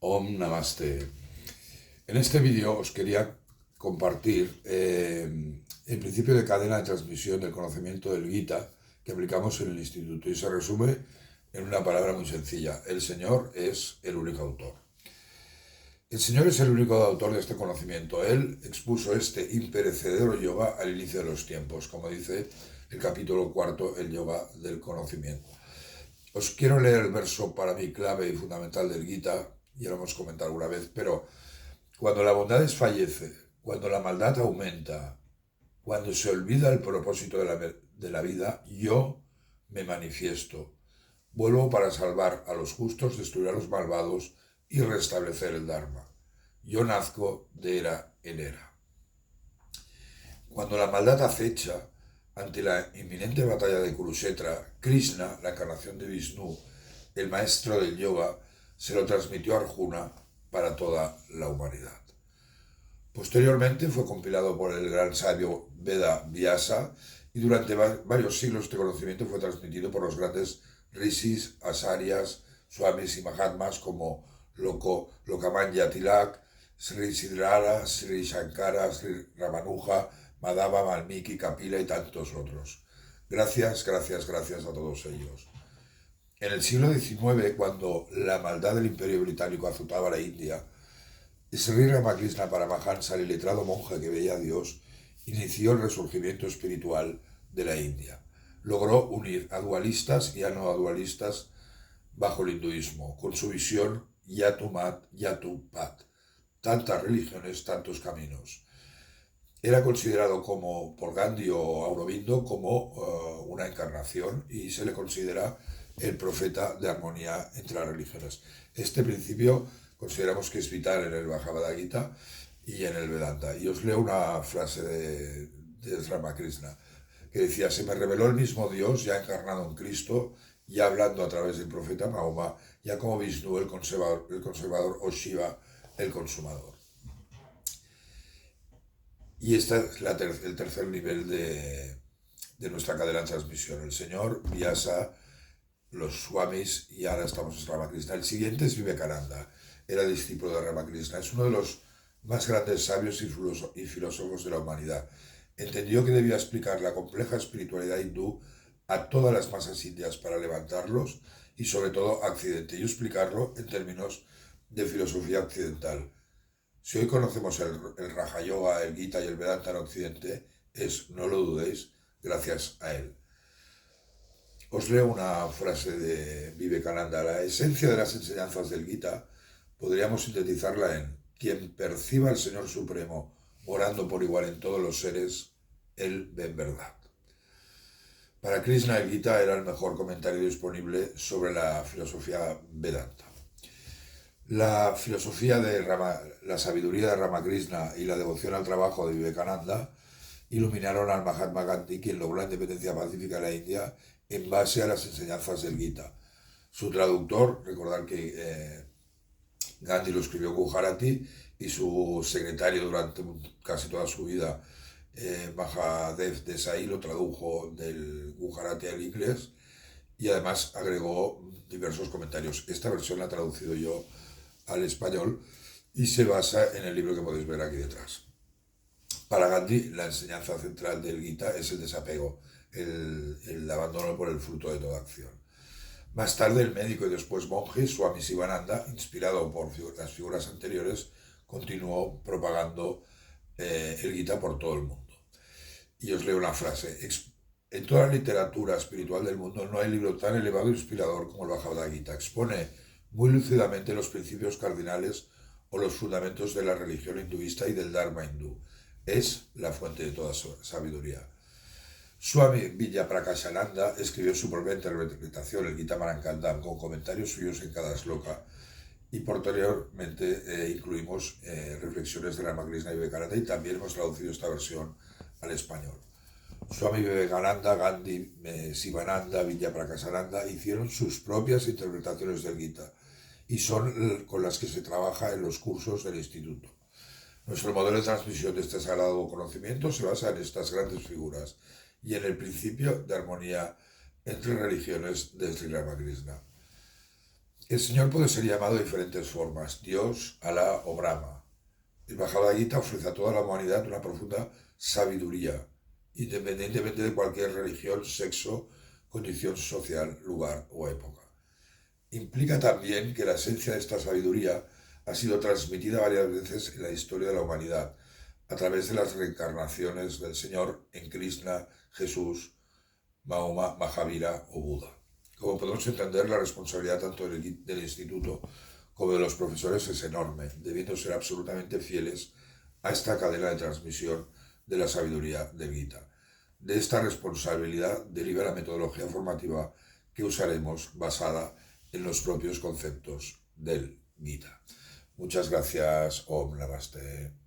Om Namaste. En este vídeo os quería compartir el principio de cadena de transmisión del conocimiento del Gita que aplicamos en el instituto y se resume en una palabra muy sencilla. El Señor es el único autor. El Señor es el único autor de este conocimiento. Él expuso este imperecedero yoga al inicio de los tiempos, como dice el capítulo 4, el yoga del conocimiento. Os quiero leer el verso para mí clave y fundamental del Gita, ya lo hemos comentado alguna vez, pero cuando la bondad desfallece, cuando la maldad aumenta, cuando se olvida el propósito de la vida, yo me manifiesto. Vuelvo para salvar a los justos, destruir a los malvados y restablecer el Dharma. Yo nazco de era en era. Cuando la maldad acecha, ante la inminente batalla de Kurukshetra, Krishna, la encarnación de Vishnu, el maestro del yoga, se lo transmitió a Arjuna para toda la humanidad. Posteriormente fue compilado por el gran sabio Veda Vyasa y durante varios siglos este conocimiento fue transmitido por los grandes rishis, asaryas, swamis y mahatmas como Lokmanya Tilak, Sri Siddhartha, Sri Shankara, Sri Ramanuja, Madhava, Valmiki, Kapila y tantos otros. Gracias a todos ellos. En el siglo XIX, cuando la maldad del Imperio Británico azotaba a la India, Sri Ramakrishna Paramahansa, el letrado monje que veía a Dios, inició el resurgimiento espiritual de la India. Logró unir a dualistas y a no dualistas bajo el hinduismo, con su visión Yatu Mat, Yatu Pat. Tantas religiones, tantos caminos. Era considerado por Gandhi o Aurobindo como una encarnación y se le considera el profeta de armonía entre las religiones. Este principio consideramos que es vital en el Bhagavad Gita y en el Vedanta. Y os leo una frase de Ramakrishna que decía: se me reveló el mismo Dios ya encarnado en Cristo, ya hablando a través del profeta Mahoma, ya como Vishnu el conservador o Shiva el consumador. Y este es el tercer nivel de nuestra cadena de transmisión. El Señor, Vyasa, los Swamis y ahora estamos en Ramakrishna. El siguiente es Vivekananda, era discípulo de Ramakrishna. Es uno de los más grandes sabios y filósofos de la humanidad. Entendió que debía explicar la compleja espiritualidad hindú a todas las masas indias para levantarlos y sobre todo a Occidente y explicarlo en términos de filosofía occidental. Si hoy conocemos el Raja Yoga, el Gita y el Vedanta en Occidente, no lo dudéis, gracias a él. Os leo una frase de Vivekananda. La esencia de las enseñanzas del Gita podríamos sintetizarla en: quien perciba al Señor Supremo orando por igual en todos los seres, él ve en verdad. Para Krishna el Gita era el mejor comentario disponible sobre la filosofía Vedanta. La sabiduría de Ramakrishna y la devoción al trabajo de Vivekananda iluminaron al Mahatma Gandhi, quien logró la independencia pacífica de la India en base a las enseñanzas del Gita. Su traductor, recordar que Gandhi lo escribió Gujarati y su secretario durante casi toda su vida, Mahadev Desai, lo tradujo del Gujarati al inglés y además agregó diversos comentarios. Esta versión la he traducido yo al español y se basa en el libro que podéis ver aquí detrás. Para Gandhi, la enseñanza central del Gita es el desapego, el abandono por el fruto de toda acción. Más tarde, el médico y después monje Swami Sivananda, inspirado por las figuras anteriores, continuó propagando el Gita por todo el mundo. Y os leo una frase: en toda la literatura espiritual del mundo no hay libro tan elevado e inspirador como el Bhagavad Gita. Expone muy lúcidamente los principios cardinales o los fundamentos de la religión hinduista y del Dharma hindú. Es la fuente de toda sabiduría. Swami Vijayaprakashananda escribió su propia interpretación, el Gita Marankandam, con comentarios suyos en cada sloka. Y posteriormente incluimos reflexiones de Ramakrishna y Vivekananda y también hemos traducido esta versión al español. Swami Vivekananda, Gandhi, Sivananda, Vijayaprakashananda hicieron sus propias interpretaciones del Gita y son con las que se trabaja en los cursos del instituto. Nuestro modelo de transmisión de este sagrado conocimiento se basa en estas grandes figuras y en el principio de armonía entre religiones de Sri Ramakrishna. El Señor puede ser llamado de diferentes formas, Dios, Alá o Brahma. El Bhagavad Gita ofrece a toda la humanidad una profunda sabiduría, independientemente de cualquier religión, sexo, condición social, lugar o época. Implica también que la esencia de esta sabiduría ha sido transmitida varias veces en la historia de la humanidad, a través de las reencarnaciones del Señor en Krishna, Jesús, Mahoma, Mahavira o Buda. Como podemos entender, la responsabilidad tanto del instituto como de los profesores es enorme, debiendo ser absolutamente fieles a esta cadena de transmisión de la sabiduría del Gita. De esta responsabilidad deriva la metodología formativa que usaremos basada en los propios conceptos del Gita. Muchas gracias. Om Namaste.